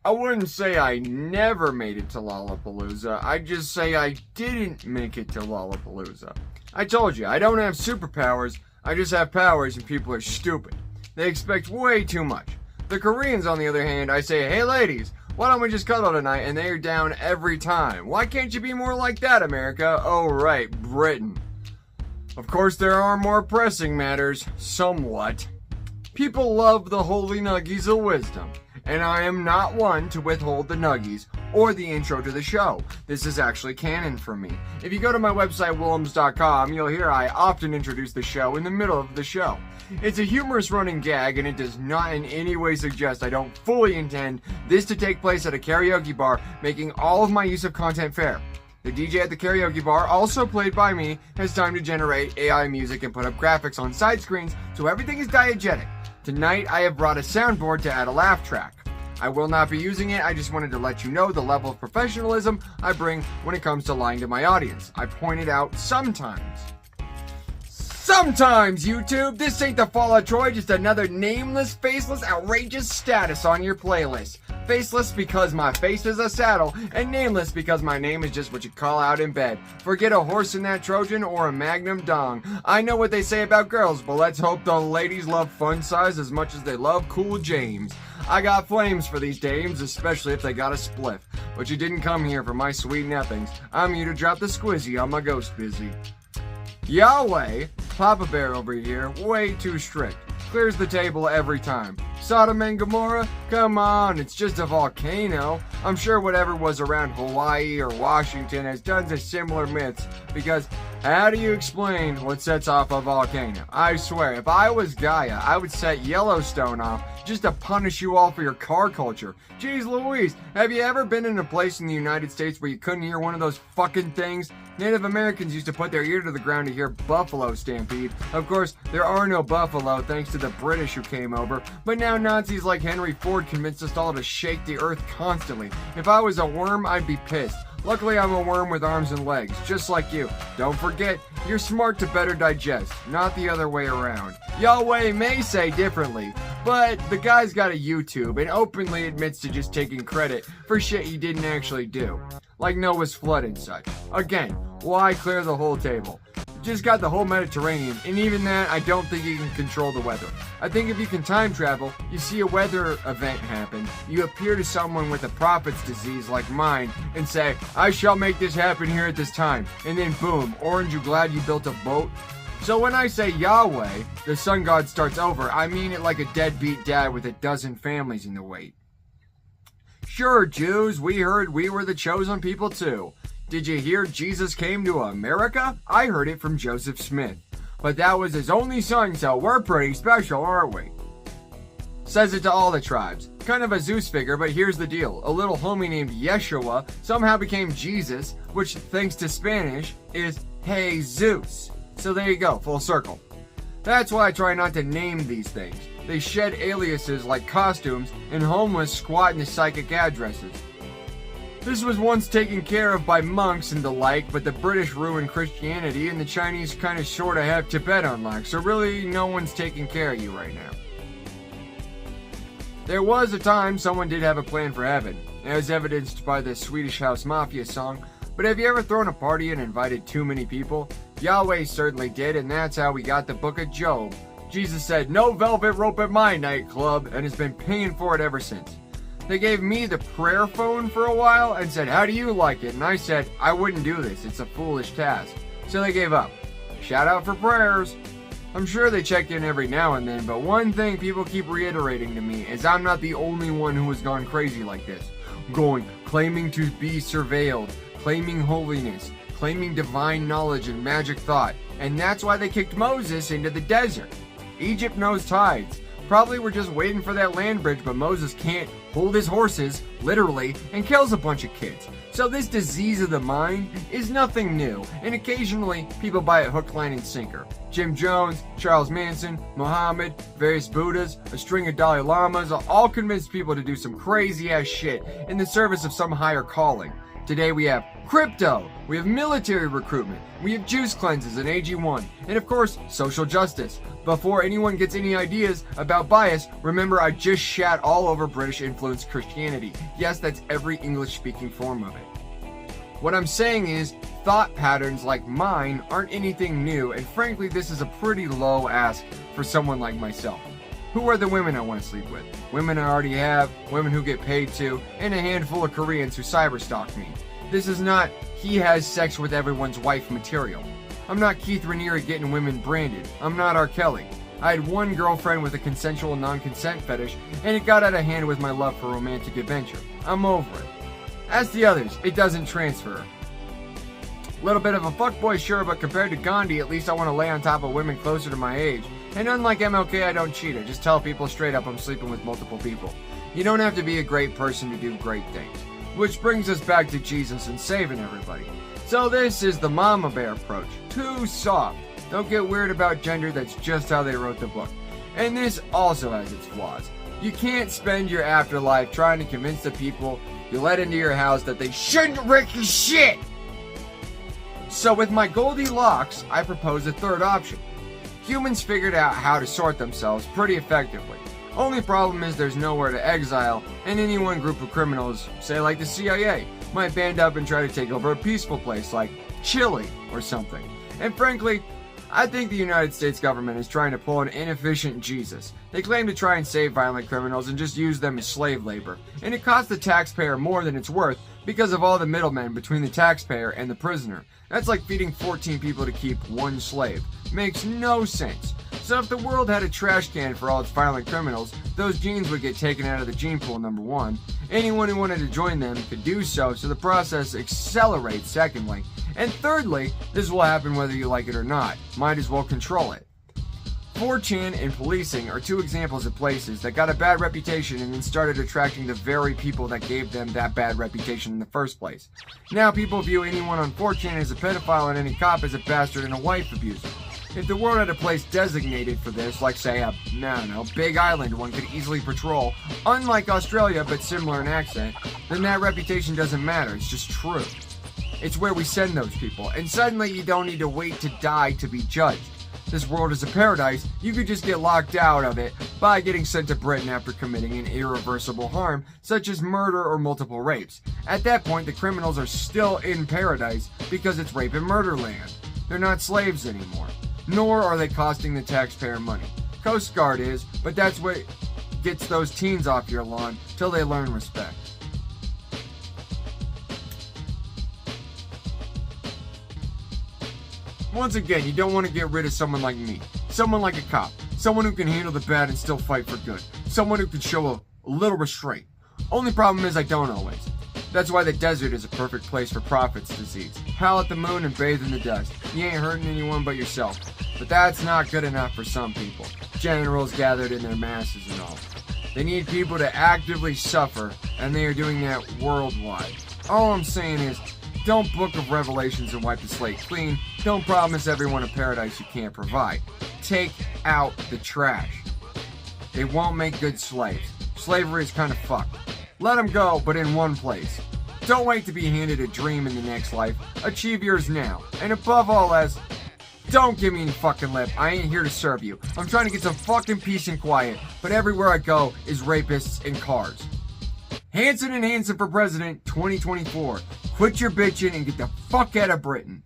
I wouldn't say I never made it to Lollapalooza. I'd just say I didn't make it to Lollapalooza. I told you, I don't have superpowers. I just have powers and people are stupid. They expect way too much. The Koreans, on the other hand, I say, hey ladies, why don't we just cuddle tonight? And they are down every time. Why can't you be more like that, America? Oh, right, Britain. Of course, there are more pressing matters, somewhat. People love the holy nuggies of wisdom, and I am not one to withhold the nuggies or the intro to the show. This is actually canon for me. If you go to my website, Willems.com, you'll hear I often introduce the show in the middle of the show. It's a humorous running gag, and it does not in any way suggest I don't fully intend this to take place at a karaoke bar, making all of my use of content fair. The DJ at the karaoke bar, also played by me, has time to generate AI music and put up graphics on side screens, so everything is diegetic. Tonight, I have brought a soundboard to add a laugh track. I will not be using it, I just wanted to let you know the level of professionalism I bring when it comes to lying to my audience. I pointed out sometimes. Sometimes, YouTube! This ain't the Fall of Troy, just another nameless, faceless, outrageous status on your playlist. Faceless because my face is a saddle, and nameless because my name is just what you call out in bed. Forget a horse in that Trojan or a Magnum dong. I know what they say about girls, but let's hope the ladies love fun size as much as they love Cool James. I got flames for these dames, especially if they got a spliff. But you didn't come here for my sweet nothings. I'm here to drop the squizzy on my ghost busy. Yahweh, Papa Bear over here, way too strict. Clears the table every time. Sodom and Gomorrah? Come on, it's just a volcano. I'm sure whatever was around Hawaii or Washington has tons of similar myths, because how do you explain what sets off a volcano? I swear, if I was Gaia, I would set Yellowstone off just to punish you all for your car culture. Jeez Louise, have you ever been in a place in the United States where you couldn't hear one of those fucking things? Native Americans used to put their ear to the ground to hear buffalo stampede. Of course, there are no buffalo thanks to the British who came over, but now Nazis like Henry Ford convinced us all to shake the earth constantly. If I was a worm, I'd be pissed. Luckily, I'm a worm with arms and legs, just like you. Don't forget, you're smart to better digest, not the other way around. Yahweh may say differently, but the guy's got a YouTube and openly admits to just taking credit for shit he didn't actually do. Like Noah's flood and such. Again, why clear the whole table? Just got the whole Mediterranean, and even that, I don't think you can control the weather. I think if you can time travel, you see a weather event happen, you appear to someone with a prophet's disease like mine, and say, I shall make this happen here at this time, and then boom, aren't you glad you built a boat? So when I say Yahweh, the sun god starts over, I mean it like a deadbeat dad with a dozen families in the wait. Sure, Jews, we heard we were the chosen people too. Did you hear Jesus came to America? I heard it from Joseph Smith. But that was his only son, so we're pretty special, aren't we? Says it to all the tribes. Kind of a Zeus figure, but here's the deal. A little homie named Yeshua somehow became Jesus, which, thanks to Spanish, is Hey Zeus. So there you go, full circle. That's why I try not to name these things. They shed aliases like costumes, and homeless squat in the psychic addresses. This was once taken care of by monks and the like, but the British ruined Christianity and the Chinese kinda sorta have Tibet on lock, so really no one's taking care of you right now. There was a time someone did have a plan for heaven, as evidenced by the Swedish House Mafia song, but have you ever thrown a party and invited too many people? Yahweh certainly did, and that's how we got the book of Job. Jesus said, no velvet rope at my nightclub, and has been paying for it ever since. They gave me the prayer phone for a while and said, how do you like it? And I said, I wouldn't do this, it's a foolish task. So they gave up. Shout out for prayers. I'm sure they check in every now and then, but one thing people keep reiterating to me is I'm not the only one who has gone crazy like this. Claiming to be surveilled, claiming holiness, claiming divine knowledge and magic thought. And that's why they kicked Moses into the desert. Egypt knows tides. Probably we're just waiting for that land bridge, but Moses can't hold his horses, literally, and kills a bunch of kids. So this disease of the mind is nothing new, and occasionally people buy it hook, line, and sinker. Jim Jones, Charles Manson, Muhammad, various Buddhas, a string of Dalai Lamas all convinced people to do some crazy ass shit in the service of some higher calling. Today we have crypto, we have military recruitment, we have juice cleanses and AG1, and of course, social justice. Before anyone gets any ideas about bias, remember I just shat all over British influence influenced Christianity. Yes, that's every English-speaking form of it. What I'm saying is, thought patterns like mine aren't anything new, and frankly, this is a pretty low ask for someone like myself. Who are the women I want to sleep with? Women I already have, women who get paid to, and a handful of Koreans who cyberstalk me. This is not he has sex with everyone's wife material. I'm not Keith Raniere getting women branded. I'm not R. Kelly. I had one girlfriend with a consensual non-consent fetish, and it got out of hand with my love for romantic adventure. I'm over it. As the others, it doesn't transfer. Little bit of a fuckboy, sure, but compared to Gandhi, at least I want to lay on top of women closer to my age. And unlike MLK, I don't cheat. I just tell people straight up I'm sleeping with multiple people. You don't have to be a great person to do great things. Which brings us back to Jesus and saving everybody. So this is the mama bear approach. Too soft. Don't get weird about gender, that's just how they wrote the book. And this also has its flaws. You can't spend your afterlife trying to convince the people you let into your house that they shouldn't wreck your shit! So with my Goldilocks, I propose a third option. Humans figured out how to sort themselves pretty effectively. Only problem is there's nowhere to exile, and any one group of criminals, say like the CIA, might band up and try to take over a peaceful place like Chile or something. And frankly, I think the United States government is trying to pull an inefficient Jesus. They claim to try and save violent criminals and just use them as slave labor. And it costs the taxpayer more than it's worth because of all the middlemen between the taxpayer and the prisoner. That's like feeding 14 people to keep one slave. Makes no sense. So if the world had a trash can for all its violent criminals, those genes would get taken out of the gene pool, number one. Anyone who wanted to join them could do so the process accelerates, secondly. And thirdly, this will happen whether you like it or not. Might as well control it. 4chan and policing are two examples of places that got a bad reputation and then started attracting the very people that gave them that bad reputation in the first place. Now people view anyone on 4chan as a pedophile and any cop as a bastard and a wife abuser. If the world had a place designated for this, like say a, Big Island one could easily patrol, unlike Australia but similar in accent, then that reputation doesn't matter, it's just true. It's where we send those people, and suddenly you don't need to wait to die to be judged. This world is a paradise, you could just get locked out of it by getting sent to Britain after committing an irreversible harm, such as murder or multiple rapes. At that point, the criminals are still in paradise because it's rape and murder land. They're not slaves anymore, nor are they costing the taxpayer money. Coast Guard is, but that's what gets those teens off your lawn till they learn respect. Once again, you don't want to get rid of someone like me. Someone like a cop. Someone who can handle the bad and still fight for good. Someone who can show a little restraint. Only problem is I don't always. That's why the desert is a perfect place for prophet's disease. Howl at the moon and bathe in the dust. You ain't hurting anyone but yourself. But that's not good enough for some people. Generals gathered in their masses and all. They need people to actively suffer, and they are doing that worldwide. All I'm saying is, don't Book of Revelations and wipe the slate clean. Don't promise everyone a paradise you can't provide. Take out the trash. They won't make good slaves. Slavery is kind of fucked. Let them go, but in one place. Don't wait to be handed a dream in the next life. Achieve yours now. And above all else, don't give me any fucking lip. I ain't here to serve you. I'm trying to get some fucking peace and quiet, but everywhere I go is rapists and cars. Hanson and Hanson for President 2024. Quit your bitching and get the fuck out of Britain.